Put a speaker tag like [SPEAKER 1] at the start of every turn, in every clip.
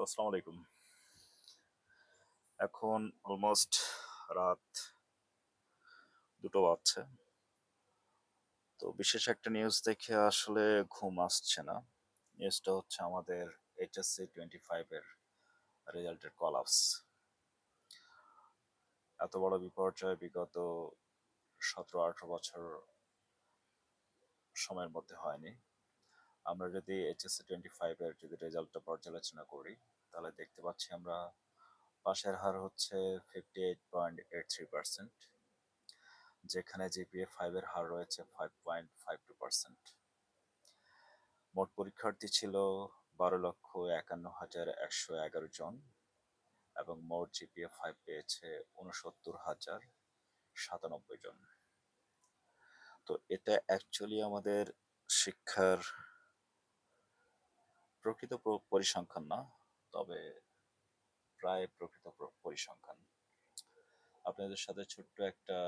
[SPEAKER 1] আসসালামু আলাইকুম। এখন অলমোস্ট রাত ২টো বাজছে। তো বিশেষ একটা নিউজ দেখে আসলে ঘুম আসছে না। নিউজটা হচ্ছে আমাদের এইচএসসি 25 এর রেজাল্টের কলাপস। এত বড় বিপর্যয় বিগত ১৭-১৮ বছর সময়ের মধ্যে হয়নি। আমরা যদি এইচএসসি 25 এর যদি রেজাল্টটা পর্যালোচনা করি, তাহলে দেখতে পাচ্ছি আমরা পাসের হার হচ্ছে 58.83%, যেখানে জিপিএ 5 এর হার রয়েছে 5.52%। মোট পরীক্ষার্থী ছিল ১২,৫১,১১১ জন এবং মোট জিপিএ 5 পেয়েছে ৬৯,০৯৭ জন। তো এটা অ্যাকচুয়ালি আমাদের শিক্ষার প্রকৃত পরিসংখ্যান না, তবে প্রায় প্রকৃত পরিসংখ্যান। আপনাদের সাথে ছোট্ট একটা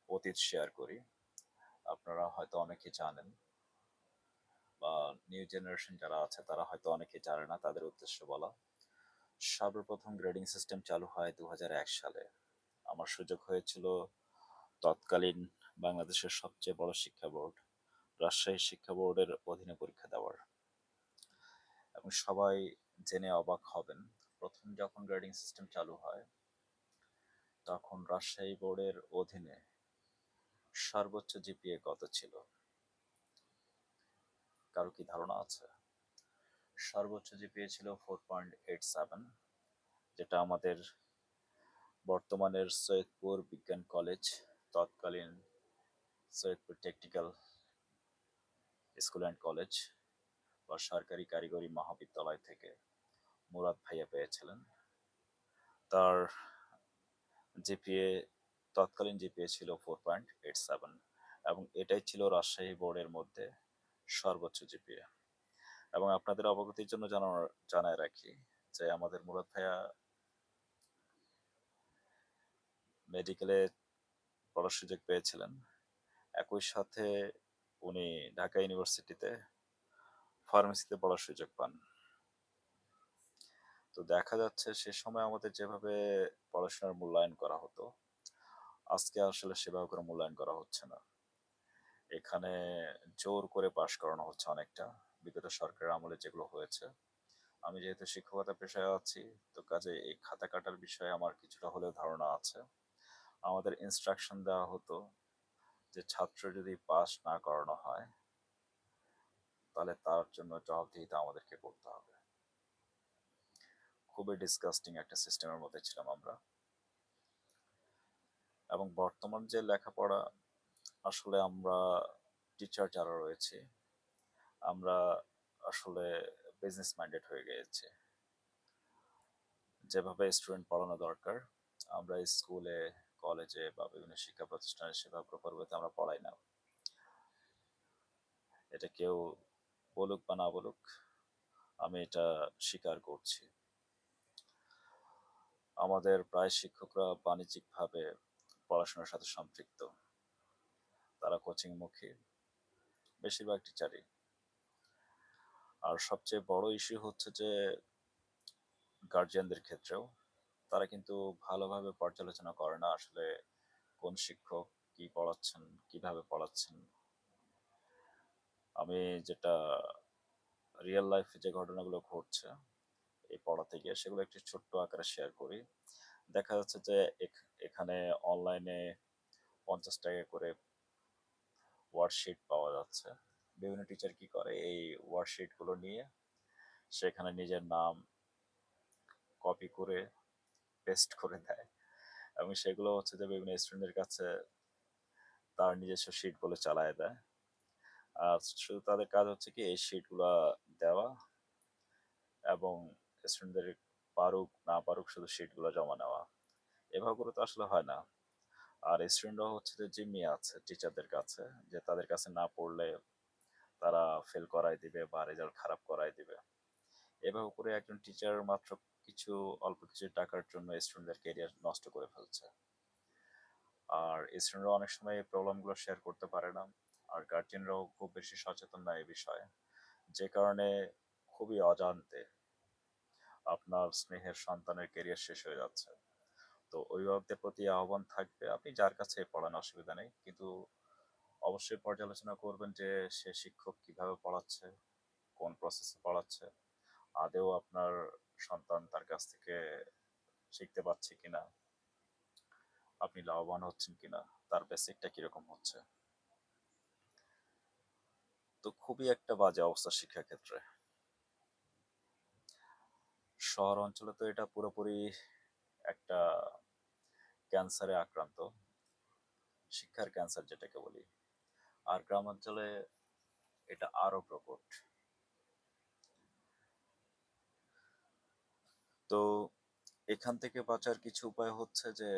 [SPEAKER 1] অতীত শেয়ার করি। আপনারা হয়তো অনেকে জানেন, বা নিউ জেনারেশন যারা আছে তারা হয়তো অনেকে জানে না, তাদের উদ্দেশ্যে বলা। সর্বপ্রথম গ্রেডিং সিস্টেম চালু হয় ২০০১ সালে। আমার সুযোগ হয়েছিল তৎকালীন বাংলাদেশের সবচেয়ে বড় শিক্ষা বোর্ড রাজশাহী শিক্ষা বোর্ডের অধীনে পরীক্ষা দেওয়ার। এবং সবাই জেনে অবাক হবেন, প্রথম যখন গ্রেডিং সিস্টেম চালু হয় তখন রাজশাহী বোর্ডের অধীনে সর্বোচ্চ জিপিএ কত ছিল? কারো কি ধারণা আছে? সর্বোচ্চ জিপিএ ছিল 4.87, যেটা আমাদের বর্তমানের সৈয়দপুর বিজ্ঞান কলেজ, তৎকালীন Saidpur technical school and college বা সরকারি কারিগরি মহাবিদ্যালয় থেকে মুরাদ ভাইয়া পেয়েছিলেন। তার জিপিএ, তৎকালীন জিপিএ ছিল 4.87, এবং এটাই ছিল রাজশাহী বোর্ডের মধ্যে সর্বোচ্চ জিপিএ। এবং আপনাদের অবগতির জন্য জানায় রাখি যে আমাদের মুরাদ ভাইয়া মেডিকেলে পড়ার সুযোগ পেয়েছিলেন। একই সাথে উনি ঢাকা ইউনিভার্সিটিতে ফার্মেসিতে পড়ার সুযোগ পান। তো দেখা যাচ্ছে সে সময় আমাদের যেভাবে পড়াশোনার মূল্যায়ন করা হতো, আজকে আসলে সেভাবে করে মূল্যায়ন করা হচ্ছে না। এখানে জোর করে পাশ করানো হচ্ছে অনেকটা, বিগত সরকারের আমলে যেগুলো হয়েছে। আমি যেহেতু শিক্ষকতা পেশায় আছি, তো কাজে এই খাতা কাটার বিষয়ে আমার কিছুটা হলেও ধারণা আছে। আমাদের ইনস্ট্রাকশন দেওয়া হতো যে ছাত্র যদি পাস না করানো হয় তাহলে তার জন্য জবাবদিহিতা আমাদেরকে করতে হবে। খুবই ডিসগাস্টিং একটা সিস্টেমের মধ্যে ছিলাম আমরা। এবং বর্তমান যে লেখাপড়া, আসলে আমরা টিচার যারা রয়েছে, আমরা আসলে বিজনেস মাইন্ডেড হয়ে গিয়েছে। যেভাবে স্টুডেন্ট পড়ানো দরকার, আমরা স্কুলে, কলেজে বা বিভিন্ন শিক্ষা প্রতিষ্ঠানে সেভাবে প্রপারভাবে আমরা পড়াই না। এটা কেউ বলুক বা না বলুক, আমি এটা স্বীকার করছি। আমাদের প্রায় শিক্ষকরা বাণিজ্যিকভাবে পড়াশোনার সাথে সম্পৃক্ত, তারা কোচিংমুখী, বেশিরভাগ টিচারই। আর সবচেয়ে বড় ইস্যু হচ্ছে যে গার্জিয়ানদের ক্ষেত্রেও তারা কিন্তু ভালোভাবে পর্যালোচনা করে না আসলে কোন শিক্ষক কি পড়াচ্ছেন, কিভাবে পড়াচ্ছেন। আমি যেটা রিয়েল লাইফে যে ঘটনাগুলো ঘটছে এই পড়াতে গিয়ে, সেগুলো একটি ছোট্ট আকারে শেয়ার করি। দেখা যাচ্ছে যে এখানে অনলাইনে 50 টাকা করে ওয়ার্কশিট পাওয়া যাচ্ছে। বিভিন্ন টিচার কি করে, এই ওয়ার্কশিটগুলো নিয়ে সেখানে নিজের নাম কপি করে পেস্ট করে দেয়, এবং সেগুলো হচ্ছে যে বিভিন্ন স্টুডেন্টের কাছে তার নিজস্ব শিট বলে চালায় দেয়। আর শুধু তাদের কাজ হচ্ছে কি এই শিটগুলা দেওয়া, এবং স্টুডেন্টদের পারুক না পারুক শুধু শিটগুলো জমা নেওয়া। এভাবে করে তো আসলে হয় না। আর স্টুডেন্টরাও হচ্ছে যে জিম্মি আছে টিচারদের কাছে, যে তাদের কাছে না পড়লে তারা ফেল করাই দিবে বা রেজাল্ট খারাপ করাই দিবে। এভাবে করে একজন টিচার মাত্র অল্প কিছু টাকার জন্য স্টুডেন্টদের ক্যারিয়ার নষ্ট করে ফেলছে। আর স্টুডেন্টরা অনেক সময় এই প্রবলেমগুলো শেয়ার করতে পারে না, আর গার্জিয়ানরাও খুব বেশি সচেতন না এই বিষয়ে। যে কারণে খুবই অজান্তে আপনার স্নেহের সন্তানের ক্যারিয়ার শেষ হয়ে যাচ্ছে। তো অভিভাবকদের প্রতি আহ্বান থাকবে, আপনি যার কাছে পড়ান অসুবিধা নেই, কিন্তু অবশ্যই পর্যালোচনা করবেন যে সে শিক্ষক কিভাবে পড়াচ্ছে, কোন প্রসেসে পড়াচ্ছে, আদৌ আপনার সন্তান তার কাছ থেকে শিখতে পারছে কিনা, আপনি লাভবান হচ্ছেন কিনা, তার বেসিকটা কিরকম হচ্ছে। তো খুবই একটা বাজে অবস্থা শিক্ষাক্ষেত্রে। শহর অঞ্চলে তো এটা পুরোপুরি একটা ক্যান্সারে আক্রান্ত, শিক্ষার ক্যান্সার যেটাকে বলি। আর গ্রাম অঞ্চলে এটা আরো প্রকট। তো এখান থেকে বাঁচার কিছু উপায় হচ্ছে যে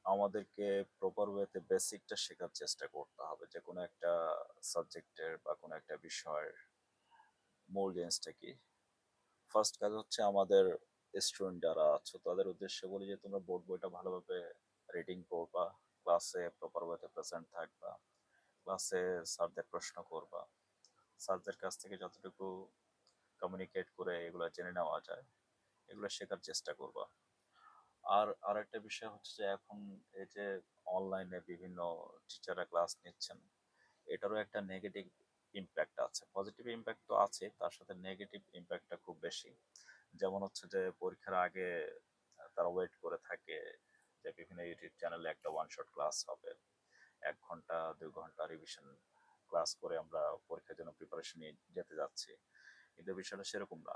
[SPEAKER 1] আমাদেরকে প্রপার ওয়েতে বেসিকটা শেখার চেষ্টা করতে হবে, যে কোনো একটা সাবজেক্টের বা কোনো একটা বিষয়ের মূল জিনিসটা কি। ফার্স্ট কাজ হচ্ছে আমাদের স্টুডেন্ট যারা আছো তাদের উদ্দেশ্যে বলি যে তোমরা বোর্ড বইটা ভালোভাবে রিডিং করবা, ক্লাসে প্রপার ওয়েতে প্রেজেন্ট থাকবা, ক্লাসে স্যারদের প্রশ্ন করবা, স্যারদের কাছ থেকে যতটুকু কমিউনিকেট করে এগুলো জেনে নেওয়া যায় এগুলো শেখার চেষ্টা করবা। আর আরেকটা বিষয় হচ্ছে যে এখন এই যে অনলাইনে বিভিন্ন টিচাররা ক্লাস নিচ্ছেন, এটারও একটা নেগেটিভ ইমপ্যাক্ট আছে। পজিটিভ ইমপ্যাক্ট তো আছে, তার সাথে নেগেটিভ ইমপ্যাক্টটা খুব বেশি। যেমন হচ্ছে যে পরীক্ষার আগে তারা ওয়েট করে থাকে যে বিভিন্ন ইউটিউব চ্যানেলে একটা ওয়ান শট ক্লাস হবে, 1 ঘন্টা 2 ঘন্টা রিভিশন ক্লাস করে আমরা পরীক্ষার জন্য প্রিপারেশন নিয়ে যেতে যাচ্ছি। কিন্তু বিষয়টা সেরকম না।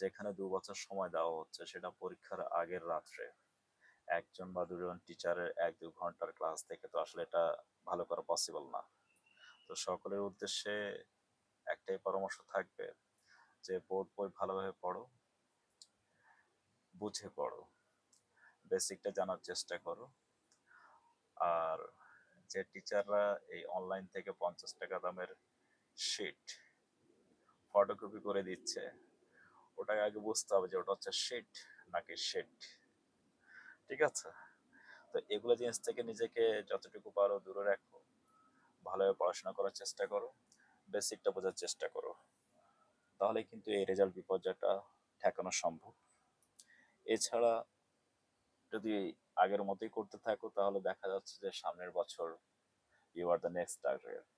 [SPEAKER 1] যেখানে 2 বছর সময় দেওয়া হচ্ছে সেটা পরীক্ষার আগের রাত্রে একজন বা দুজন টিচারের 1-2 ঘন্টার ক্লাস থেকে তো আসলে এটা ভালো করা পসিবল না। তো সকলের উদ্দেশ্যে একটাই পরামর্শ থাকবে যে বোর্ড বই ভালোভাবে পড়ো, বুঝে পড়ো, বেসিকটা জানার চেষ্টা করো। আর যে টিচাররা এই অনলাইন থেকে 50 টাকা দামের শিট ফটোকপি করে দিচ্ছে, ওটাকে আগে বুঝতে হবে যে ওটা হচ্ছে শিট নাকি শিট। ঠিক আছে? তো এগুলো জিনিস থেকে নিজেকে যতটুকু পারো দূরে রাখো, ভালোভাবে পড়াশোনা করার চেষ্টা করো, বেসিকটা বোঝার চেষ্টা করো। তাহলে কিন্তু এই রেজাল্ট বিপর্যয়টা ঠেকানো সম্ভব। এছাড়া যদি আগের মতোই করতে থাকো তাহলে দেখা যাচ্ছে যে সামনের বছর you are the next target.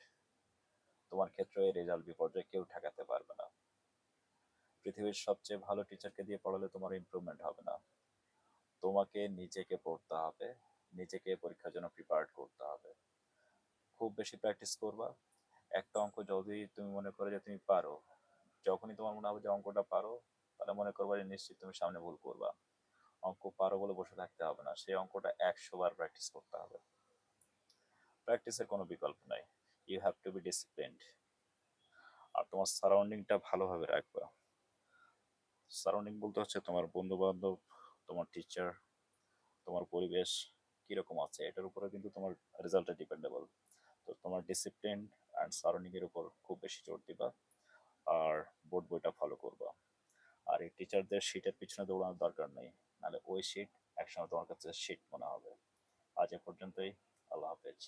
[SPEAKER 1] তোমার ক্ষেত্রে এই রেজাল্ট বিপর্যয় কেউ ঠেকাতে পারবে না। পৃথিবীর সবচেয়ে ভালো টিচারকে দিয়ে পড়ালে তোমার ইমপ্রুভমেন্ট হবে না। তোমাকে নিজেকে পড়তে হবে, নিজেকে পরীক্ষার জন্য প্রিপেয়ার করতে হবে। খুব বেশি প্র্যাকটিস করবা। একটা অঙ্ক যদি তুমি মনে করো যে তুমি পারো, যখনই তোমার মনে হবে যে অঙ্কটা পারো, তাহলে মনে করবা যে নিশ্চিত তুমি সামনে ভুল করবা। অঙ্ক পারো বলে বসে থাকতে হবে না, সেই অঙ্কটা 100 বার প্র্যাকটিস করতে হবে। প্র্যাকটিসের কোনো বিকল্প নাই। You have to be disciplined. আর তোমার সারাউন্ডিংটা ভালোভাবে রাখবা। সারাউন্ডিং বলতে হচ্ছে তোমার বন্ধু বান্ধব, তোমার টিচার, তোমার পরিবেশ কিরকম আছে এটার উপরে কিন্তু তোমার রেজাল্টটা ডিপেন্ডেবল। তো তোমার ডিসিপ্লিন অ্যান্ড সারাউন্ডিং এর উপর খুব বেশি জোর দিবা। আর বোর্ড বইটা ফলো করবা। আর এই টিচারদের শিটের পিছনে দৌড়ানোর দরকার নেই, নাহলে ওই শিট একসময় তোমার কাছে শিট মনে হবে। আজ এ পর্যন্তই। আল্লাহ হাফেজ।